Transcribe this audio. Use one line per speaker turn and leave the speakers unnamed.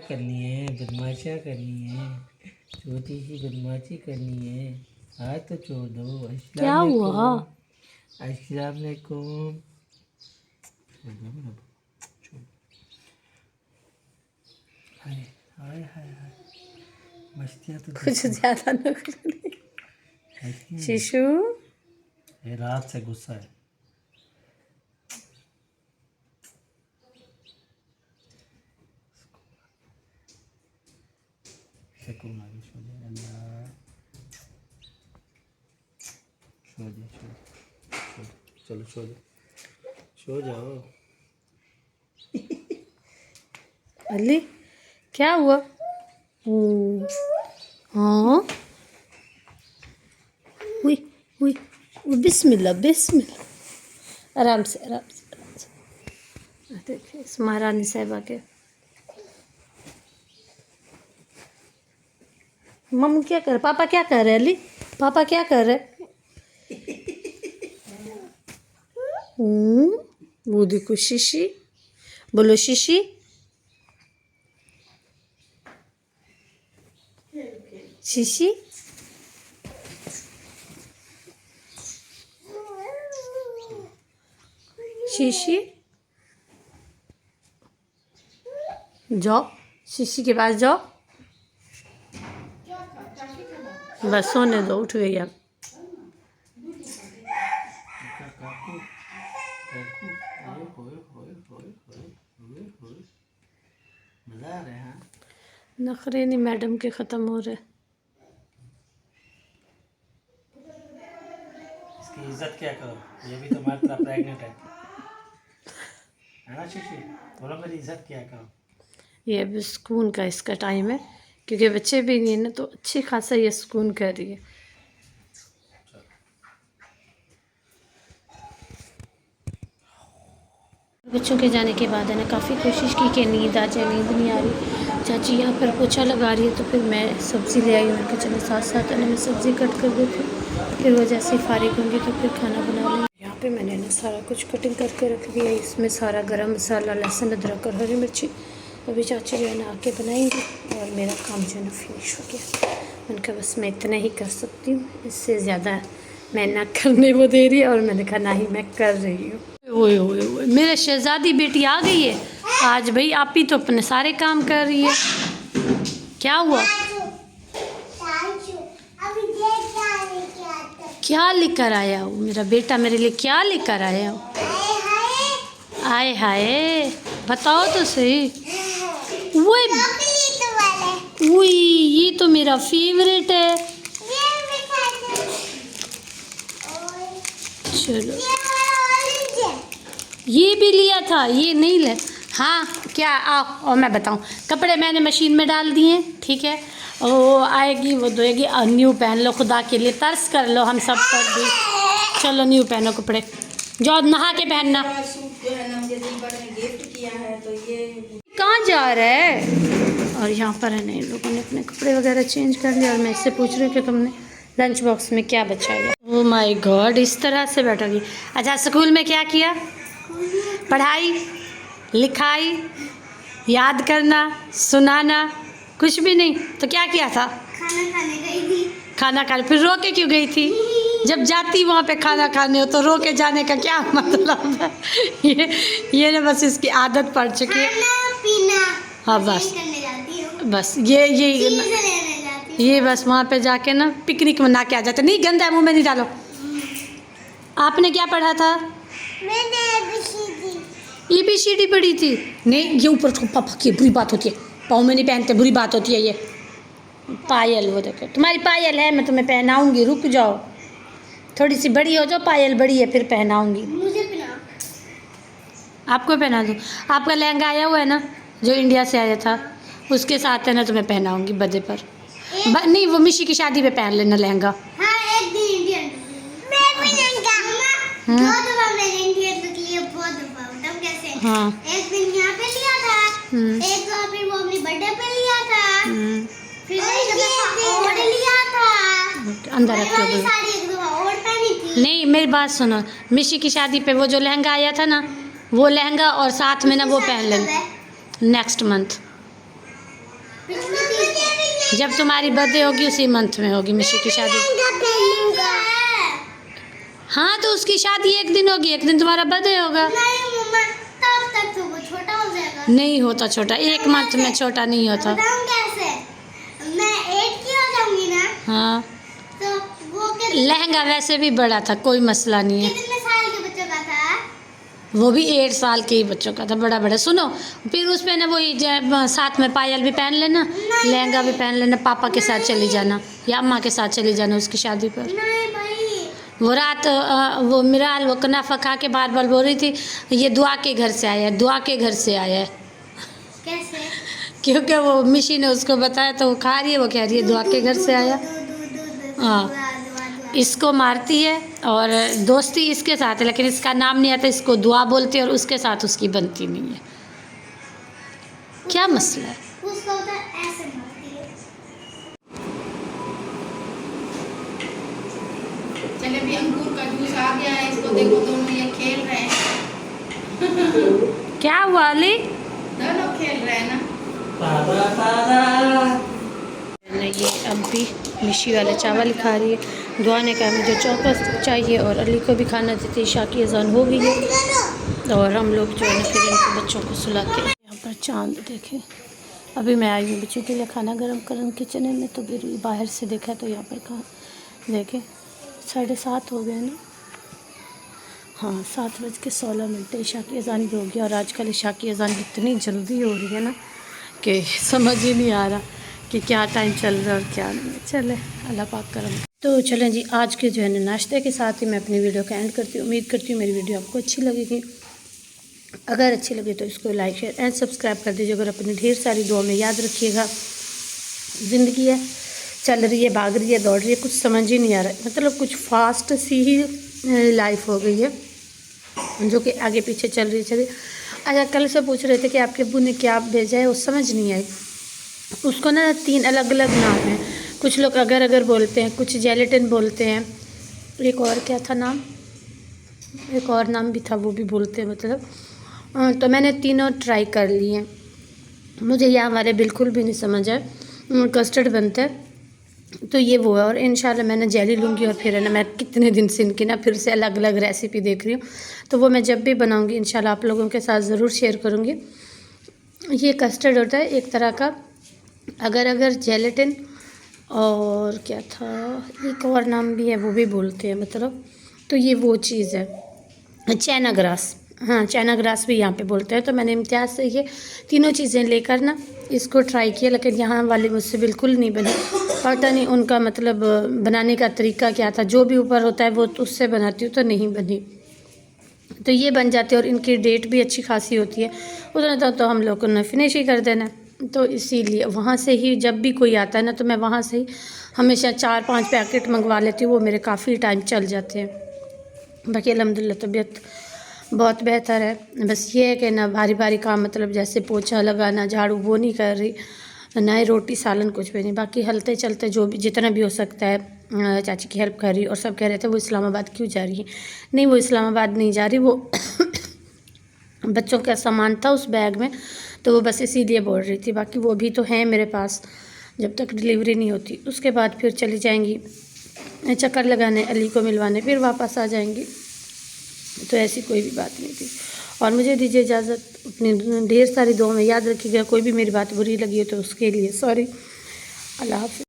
करनी है, बदमाशियाँ करनी है, छोटी सी बदमाशी करनी है। हाथ तो छोड़ दो।
क्या हुआ?
अस्सलाम वालेकुम। हाय हाय हाय हाय, मस्तियाँ तो
कुछ ज्यादा न शिशु।
ये रात से गुस्सा है। सुकून आ गया, सो जा अल्लाह, सो जा, चलो सो जाओ।
अली क्या हुआ? हाँ, हुई हुई। बिस्मिल्लाह बिस्मिल्लाह, आराम से आराम से आराम से। देखिए इस महारानी साहिबा के मम्मी क्या कर, पापा क्या कर रहे हैं? अली पापा क्या कर रहे? वो देखो शीशी, बोलो शीशी। शीशी शीशी, जाओ शीशी के पास जाओ। बस सोने दो, उठ गई अब।
मजा आ रहा है।
नखरे नहीं मैडम के ख़त्म हो रहे।
इसकी इज्जत क्या करो, ये भी तुम्हारी तरह प्रेग्नेंट है ना शीशी? बोलो मेरी इज्जत क्या करो।
ये अभी सुकून का इसका टाइम है, क्योंकि बच्चे भी नहीं है ना, तो अच्छी खासा ये सुकून कर रही है। बच्चों के जाने के बाद है ना काफ़ी कोशिश की कि नींद आ जाए, नींद नहीं आ रही। चाची यहाँ पर पोछा लगा रही है, तो फिर मैं सब्ज़ी ले आई उनके, चलो साथ साथ है ना मैं सब्ज़ी कट कर देती हूँ, फिर वो जैसे ही फारिग होंगी तो फिर खाना बना लेंगे। यहाँ पे मैंने ना सारा कुछ कटिंग करके रख दिया है, इसमें सारा गरम मसाला, लहसुन, अदरक और हरी मिर्ची। अभी चाची जो है ना आके बनाएंगी और मेरा काम जो है ना फिनिश हो गया। उनका बस मैं इतना ही कर सकती हूँ, इससे ज़्यादा मैं ना करने वो दे रही है, और मैंने कहा ना ही मैं कर रही हूँ। ओए ओए ओए, मेरे शहजादी बेटी आ गई है आज। भाई आप ही तो अपने सारे काम कर रही है। क्या हुआ? क्या लेकर आया हो मेरा बेटा मेरे लिए? क्या लेकर आया हो? आए हाय, बताओ तो सही। उई, ये तो मेरा फेवरेट है। चलो ये भी लिया था, ये नहीं ले। हाँ क्या, आओ और मैं बताऊँ। कपड़े मैंने मशीन में डाल दिए, ठीक है, वो आएगी वो धोएगी, और न्यू पहन लो, खुदा के लिए तरस कर लो हम सब पर भी। चलो न्यू पहनो कपड़े, जाओ नहा के पहनना। कहाँ जा रहा है? और यहाँ पर है ना इन लोगों ने अपने कपड़े वगैरह चेंज कर लिया, और मैं इससे पूछ रही हूँ कि तुमने लंच बॉक्स में क्या बचाया। ओह माय गॉड, इस तरह से बैठोगी? अच्छा स्कूल में क्या किया? पढ़ाई लिखाई, याद करना, सुनाना, कुछ भी नहीं? तो क्या किया था?
खाना खाने गई थी।
खाना खाने, फिर रो के क्यों गई थी? जब जाती वहाँ पे खाना खाने हो तो रो के जाने का क्या मतलब है? ये ना बस इसकी आदत पड़ चुकी है।
खाना पीना,
हाँ बस
करने जाती हूँ।
बस ये बस वहाँ पे जाके ना पिकनिक मना के आ जाते। नहीं, गंदा है, मुँह में नहीं डालो। आपने क्या पढ़ा था?
मैंने
ABCD पढ़ी थी? नहीं, ये ऊपर पापा की बुरी बात होती है, पाँव में नहीं पहनते, बुरी बात होती है। ये पायल, वो देखो तुम्हारी पायल है, मैं तुम्हें पहनाऊंगी, रुक जाओ, थोड़ी सी बड़ी हो जाओ, पायल बड़ी है फिर पहनाऊंगी।
मुझे पहना।
आपको पहना दूँ? आपका लहंगा आया हुआ है ना जो इंडिया से आया था, उसके साथ है ना तुम्हें पहनाऊंगी बर्थडे पर। नहीं, वो मिशी की शादी पे पहन लेना लहंगा।
हाँ, एक दिन इंडियन मैं भी लहंगा। दो दफा मैंने इंडियन लुक लिया, बहुत दफा। तब कैसे?
हाँ,
एक दिन यहाँ पे लिया था, एक दफा फिर वो अपनी बर्थडे पे लिया था, फिर एक दफा और लिया था।
अंदर रख
वाली
दो।
साड़ी एक दफा और पहनी थी।
नहीं, मेरी बात सुनो, मिशी की शादी पे वो जो लहंगा आया था ना, वो लहंगा और साथ में ना वो पहन लेना नेक्स्ट मंथ।
पिछली थी।
जब तुम्हारी बर्थडे होगी उसी मंथ में होगी मिशी की शादी। हाँ तो उसकी शादी एक दिन होगी, एक दिन तुम्हारा बर्थडे होगा।
नहीं मम्मा, तब तक तो वो छोटा हो जाएगा।
नहीं होता छोटा, एक मंथ में छोटा नहीं होता।
बताऊं कैसे? मैं 8 की हो जाऊंगी ना,
हाँ
तो वो
लहंगा वैसे भी बड़ा था, कोई मसला नहीं है।
कितने साल के बच्चों का था?
वो भी 8 साल के ही बच्चों का था, बड़ा बड़ा। सुनो फिर उस पे ना वही साथ में पायल भी पहन लेना, लहंगा भी पहन लेना, पापा के साथ चली जाना या अम्मा के साथ चली जाना उसकी शादी पर।
नहीं भाई,
वो रात वो मिराल वो कनाफा खा के बार बार बोल रही थी ये दुआ के घर से आया है, दुआ के घर से आया है।
कैसे?
क्योंकि वो मिशी ने उसको बताया तो वो खा रही है, वो कह रही है दुआ के घर से आया। हाँ इसको मारती है और दोस्ती इसके साथ है, लेकिन इसका नाम नहीं आता, इसको दुआ बोलती है और उसके साथ उसकी बनती नहीं है। क्या मसला है?
उसको उधर ऐसे मारती है।
चले भी अंगूर का जूस आ गया है, इसको देखो दोनों ये खेल रहे हैं।
क्या हुआ अली?
दोनों खेल रहे हैं ना।
ये अब भी मिशी वाले चावल खा रही है। दुआ ने कहा मुझे चौकस चाहिए और अली को भी खाना देती। ईशा की अज़ान हो गई है और हम लोग जो है ना फिर इनको बच्चों को सुलाते हैं। यहाँ पर चांद देखें, अभी मैं आई हूँ बच्चों के लिए खाना गर्म करने किचन में, तो फिर बाहर से देखा तो यहाँ पर कहा देखें 7:30 हो गए ना। हाँ 7:16 ईशा की अज़ान भी हो गई। और आजकल ईशा की अज़ान इतनी जल्दी हो रही है ना कि समझ ही नहीं आ रहा कि क्या टाइम चल रहा है और क्या नहीं। चले अल्लाह पाक करम। तो चलें जी, आज के जो है ना नाश्ते के साथ ही मैं अपनी वीडियो का एंड करती हूँ। उम्मीद करती हूँ मेरी वीडियो आपको अच्छी लगेगी। अगर अच्छी लगे तो इसको लाइक शेयर एंड सब्सक्राइब कर दीजिए। अगर अपनी ढेर सारी दुआ में याद रखिएगा। ज़िंदगी है, चल रही है, भाग रही है, दौड़ रही है, कुछ समझ ही नहीं आ रहा है। मतलब कुछ फास्ट सी ही लाइफ हो गई है जो कि आगे पीछे चल रही है। अच्छा कल से पूछ रहे थे कि आपके अब्बू ने क्या भेजा है, वो समझ नहीं आई। उसको ना 3 अलग अलग नाम हैं। कुछ लोग अगर अगर बोलते हैं, कुछ जेलेटिन बोलते हैं, एक और क्या था नाम, एक और नाम भी था वो भी बोलते हैं मतलब। तो मैंने तीनों ट्राई कर लिए हैं, मुझे यहाँ हमारे बिल्कुल भी नहीं समझ आया। कस्टर्ड बनता है तो ये वो है। और इंशाल्लाह मैंने जेली लूँगी और फिर है ना मैं कितने दिन से इनकी ना फिर से अलग अलग रेसिपी देख रही हूँ, तो वो मैं जब भी बनाऊँगी इंशाल्लाह आप लोगों के साथ ज़रूर शेयर करूँगी। ये कस्टर्ड होता है एक तरह का, अगर अगर जेलेटिन और क्या था एक और नाम भी है वो भी बोलते हैं मतलब। तो ये वो चीज़ है चाइना ग्रास, हाँ चाइना ग्रास भी यहाँ पे बोलते हैं। तो मैंने इम्तियाज़ से ये तीनों चीज़ें लेकर ना इसको ट्राई किया, लेकिन यहाँ वाली मुझसे बिल्कुल नहीं बनी। पता नहीं उनका मतलब बनाने का तरीका क्या था, जो भी ऊपर होता है वो उससे बनाती हूँ तो नहीं बनी। तो ये बन जाते हैं और इनकी डेट भी अच्छी खासी होती है। उतना तो हम लोग को ना फिनिश ही कर देना। तो इसीलिए वहाँ से ही जब भी कोई आता है ना तो मैं वहाँ से ही हमेशा 4-5 पैकेट मंगवा लेती हूँ, वो मेरे काफ़ी टाइम चल जाते हैं। बाकी अल्हम्दुलिल्लाह तबीयत बहुत बेहतर है। बस ये है कि ना भारी भारी काम मतलब जैसे पोछा लगाना, झाड़ू वो नहीं कर रही, ना ही रोटी सालन कुछ भी नहीं। बाकी हलते चलते जो भी जितना भी हो सकता है चाची की हेल्प कर रही। और सब कह रहे थे वो इस्लामाबाद क्यों जा रही है, नहीं वो इस्लामाबाद नहीं जा रही, वो बच्चों का सामान था उस बैग में तो वो बस इसीलिए बोल रही थी। बाकी वो भी तो हैं मेरे पास, जब तक डिलीवरी नहीं होती उसके बाद फिर चली जाएंगी चक्कर लगाने, अली को मिलवाने, फिर वापस आ जाएंगी। तो ऐसी कोई भी बात नहीं थी। और मुझे दीजिए इजाज़त, अपनी ढेर सारी दुआ में याद रखिएगा। कोई भी मेरी बात बुरी लगी हो तो उसके लिए सॉरी। अल्लाह हाफ़िज़।